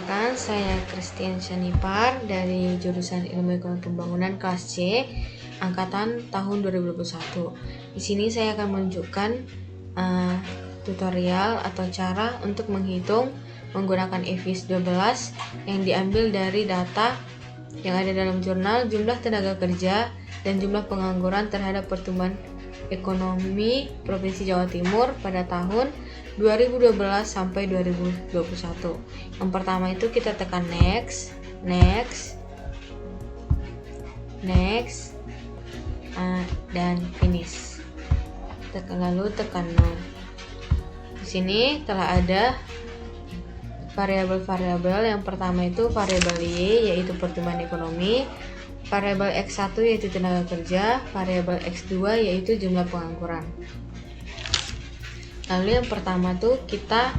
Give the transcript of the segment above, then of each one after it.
Perkenalkan, saya Christian Shanipar dari jurusan Ilmu Ekonomi Pembangunan kelas C, angkatan tahun 2021. Di sini saya akan menunjukkan tutorial atau cara untuk menghitung menggunakan EVIS 12 yang diambil dari data yang ada dalam jurnal jumlah tenaga kerja dan jumlah pengangguran terhadap pertumbuhan ekonomi Provinsi Jawa Timur pada tahun 2012 sampai 2021. Yang pertama itu kita tekan next, dan finish. Lalu tekan no. Di sini telah ada variabel-variabel. Yang pertama itu variabel Y, yaitu pertumbuhan ekonomi, variabel X1 yaitu tenaga kerja, variabel X2 yaitu jumlah pengangguran. Lalu yang pertama tuh kita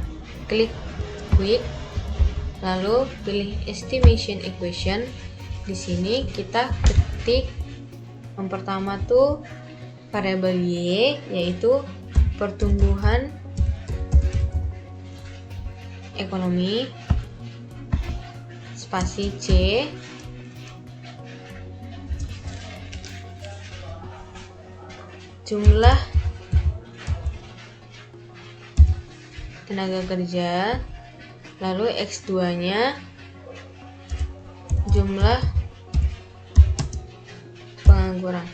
klik quick, lalu pilih estimation equation. Di sini kita ketik yang pertama tuh variabel Y, yaitu pertumbuhan ekonomi, spasi C, jumlah tenaga kerja, lalu X2 nya jumlah pengangguran.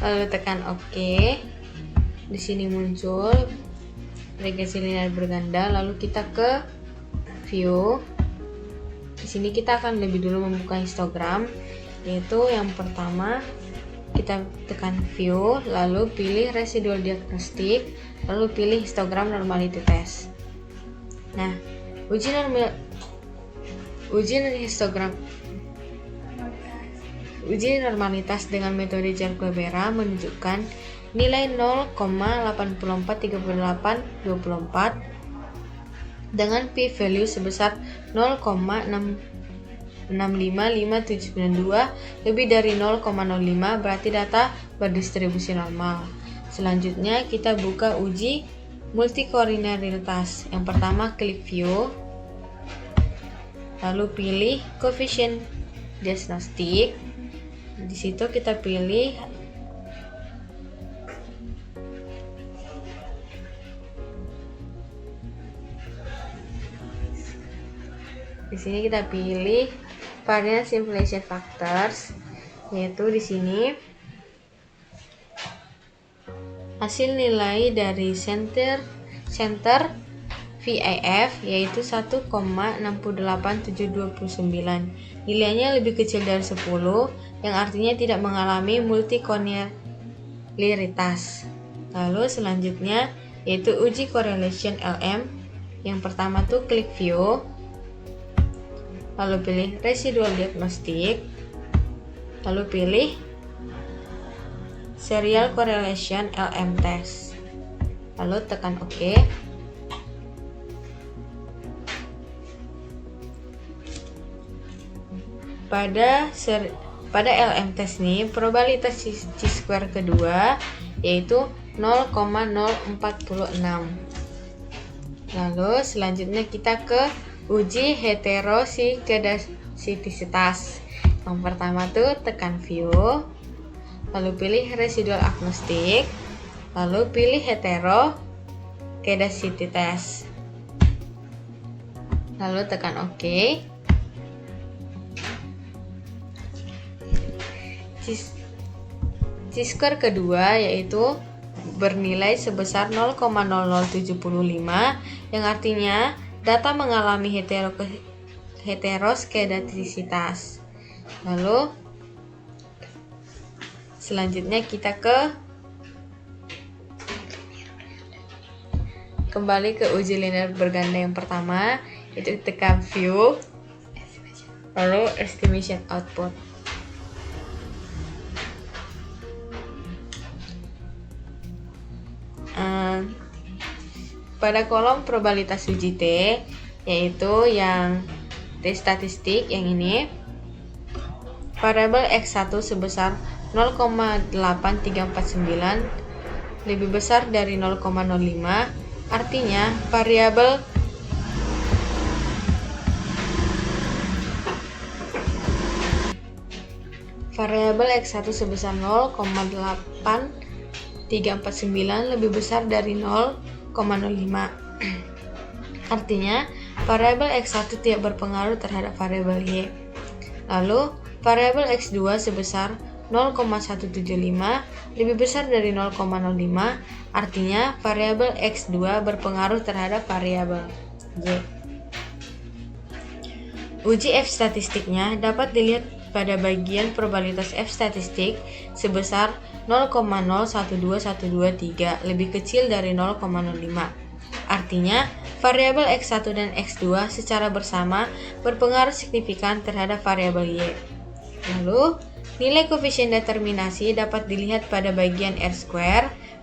Lalu tekan OK. Di sini muncul regresi linear berganda. Lalu kita ke view. Di sini kita akan lebih dulu membuka histogram, yaitu yang pertama kita tekan view, lalu pilih residual diagnostic, lalu pilih histogram normality test. Nah, uji normalitas dengan metode Jar-Klebera menunjukkan nilai 0,843824 dengan p-value sebesar 0,665592 lebih dari 0,05, berarti data berdistribusi normal. Selanjutnya kita buka uji multikoordinaritas. Yang pertama klik view, lalu pilih coefficient diagnostic. Di situ kita pilih variance inflation factors, yaitu di sini hasil nilai dari center VIF yaitu 1,687229. Nilainya lebih kecil dari 10, yang artinya tidak mengalami multikonilaritas. Lalu selanjutnya yaitu uji correlation LM. Yang pertama tuh klik view, lalu pilih residual diagnostic, lalu pilih serial correlation LM test, lalu tekan OK. Pada LM test ini probabilitas chi-square kedua yaitu 0,046. Lalu selanjutnya kita ke uji heterosikidasitas. Yang pertama tuh tekan view, lalu pilih residual agnostic, lalu pilih heterosikidasitas, lalu tekan OK. Chi-square kedua yaitu bernilai sebesar 0,0075, yang artinya data mengalami heterosikidasitas. Lalu selanjutnya kita kembali ke uji linear berganda yang pertama, itu tekan view, lalu estimation output. Pada kolom probabilitas uji T, yaitu yang statistik yang ini, variabel X1 sebesar 0,8349 lebih besar dari 0,05, artinya variabel X1 sebesar 0,8349 lebih besar dari 0,05. Artinya, variabel X1 tidak berpengaruh terhadap variabel Y. Lalu, variabel X2 sebesar 0,175 lebih besar dari 0,05, artinya variabel X2 berpengaruh terhadap variabel Y. Uji F statistiknya dapat dilihat pada bagian probabilitas F statistik sebesar 0,012123 lebih kecil dari 0,05. Artinya, variabel X1 dan X2 secara bersama berpengaruh signifikan terhadap variabel Y. Lalu, nilai koefisien determinasi dapat dilihat pada bagian R²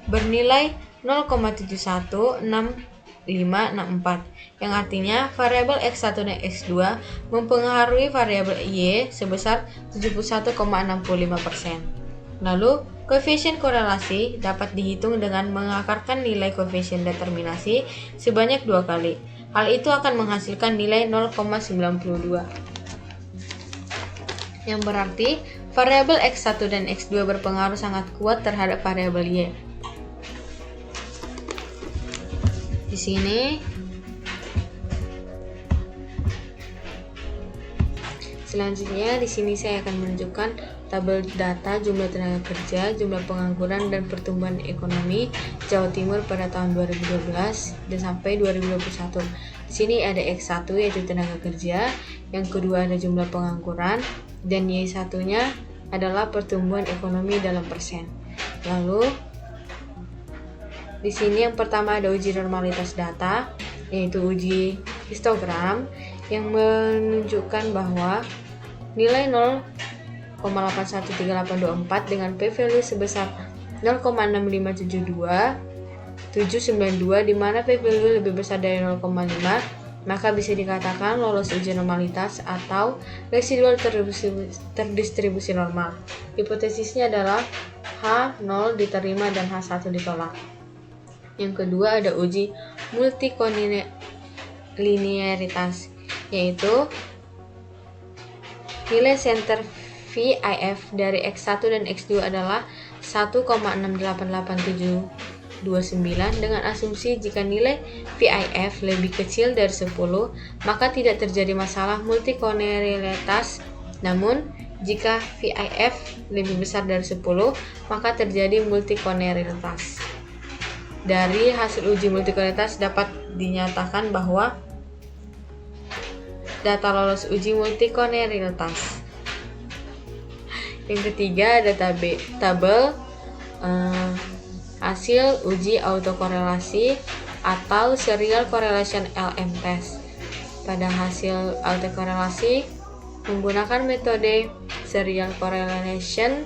bernilai 0,716564, yang artinya variabel X1 dan X2 mempengaruhi variabel Y sebesar 71,65%. Lalu, koefisien korelasi dapat dihitung dengan mengakarkan nilai koefisien determinasi sebanyak 2 kali. Hal itu akan menghasilkan nilai 0,92. Yang berarti, variabel X1 dan X2 berpengaruh sangat kuat terhadap variabel Y. Di sini selanjutnya di sini saya akan menunjukkan tabel data jumlah tenaga kerja, jumlah pengangguran dan pertumbuhan ekonomi Jawa Timur pada tahun 2012 dan sampai 2021. Di sini ada X1 yaitu tenaga kerja, yang kedua ada jumlah pengangguran, dan Y1-nya adalah pertumbuhan ekonomi dalam persen. Lalu di sini yang pertama ada uji normalitas data, yaitu uji histogram yang menunjukkan bahwa nilai 0,813824 dengan p-value sebesar 0,6572792 di mana p-value lebih besar dari 0,5, maka bisa dikatakan lolos uji normalitas atau residual terdistribusi normal. Hipotesisnya adalah H0 diterima dan H1 ditolak. Yang kedua ada uji multikolinearitas, yaitu nilai center VIF dari X1 dan X2 adalah 1,688729 dengan asumsi jika nilai VIF lebih kecil dari 10, maka tidak terjadi masalah multikolinearitas. Namun, jika VIF lebih besar dari 10, maka terjadi multikolinearitas. Dari hasil uji multikolinearitas dapat dinyatakan bahwa data lolos uji multikolinearitas. Yang ketiga ada tabel hasil uji autokorelasi atau serial correlation LM test. Pada hasil autokorelasi menggunakan metode serial correlation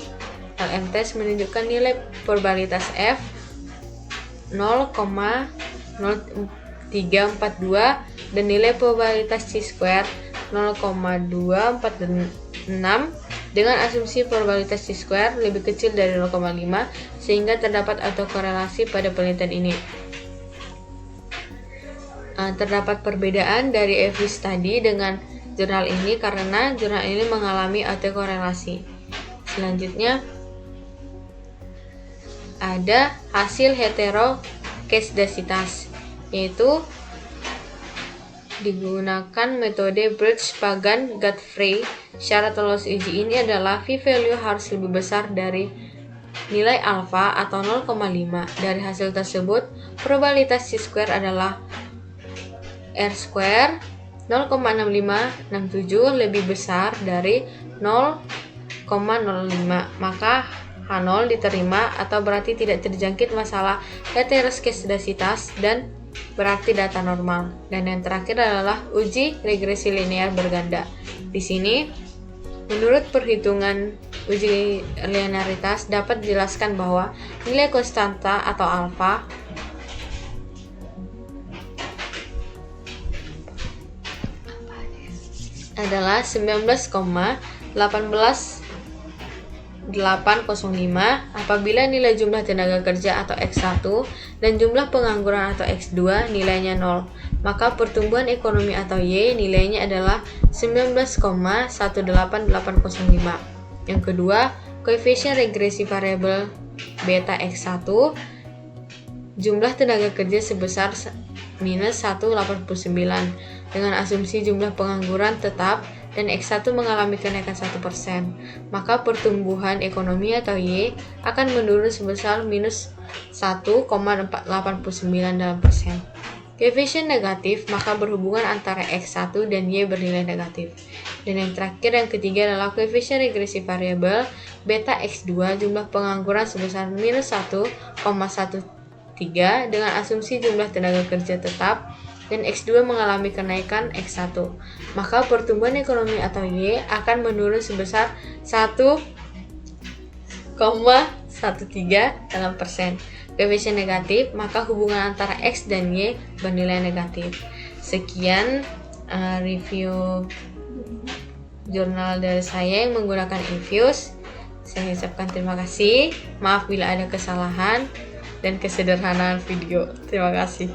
LM test menunjukkan nilai probabilitas F 0,0342 dan nilai probabilitas chi-square 0,246 dengan asumsi probabilitas chi-square lebih kecil dari 0,5 sehingga terdapat autokorelasi pada penelitian ini. Terdapat perbedaan dari Evis tadi dengan jurnal ini karena jurnal ini mengalami autokorelasi. Selanjutnya ada hasil heteroskedasitas, yaitu digunakan metode Birch-Pagan-Godfrey. Syarat lolos uji ini adalah p-value harus lebih besar dari nilai alfa atau 0,5. Dari hasil tersebut, probabilitas chi-square adalah R² 0,6567 lebih besar dari 0,05, maka H0 diterima atau berarti tidak terjangkit masalah heteroskedasitas dan berarti data normal. Dan yang terakhir adalah uji regresi linear berganda. Di sini, menurut perhitungan uji linearitas dapat dijelaskan bahwa nilai konstanta atau alfa adalah 19,18805 apabila nilai jumlah tenaga kerja atau X1 dan jumlah pengangguran atau X2 nilainya 0. Maka pertumbuhan ekonomi atau Y nilainya adalah 19,18805. Yang kedua, koefisien regresi variabel beta X1 jumlah tenaga kerja sebesar minus 189 dengan asumsi jumlah pengangguran tetap dan X1 mengalami kenaikan 1%, maka pertumbuhan ekonomi atau Y akan menurun sebesar minus 1,89 dalam persen. Koefisien negatif, maka berhubungan antara X1 dan Y bernilai negatif. Dan yang terakhir, yang ketiga adalah koefisien regresi variabel beta X2 jumlah pengangguran sebesar minus 1,13 dengan asumsi jumlah tenaga kerja tetap dan X2 mengalami kenaikan X1, maka pertumbuhan ekonomi atau Y akan menurun sebesar 1,13 dalam persen. Koefisien negatif, maka hubungan antara X dan Y bernilai negatif. Sekian review jurnal dari saya yang menggunakan Infuse. Saya ucapkan terima kasih. Maaf bila ada kesalahan dan kesederhanaan video. Terima kasih.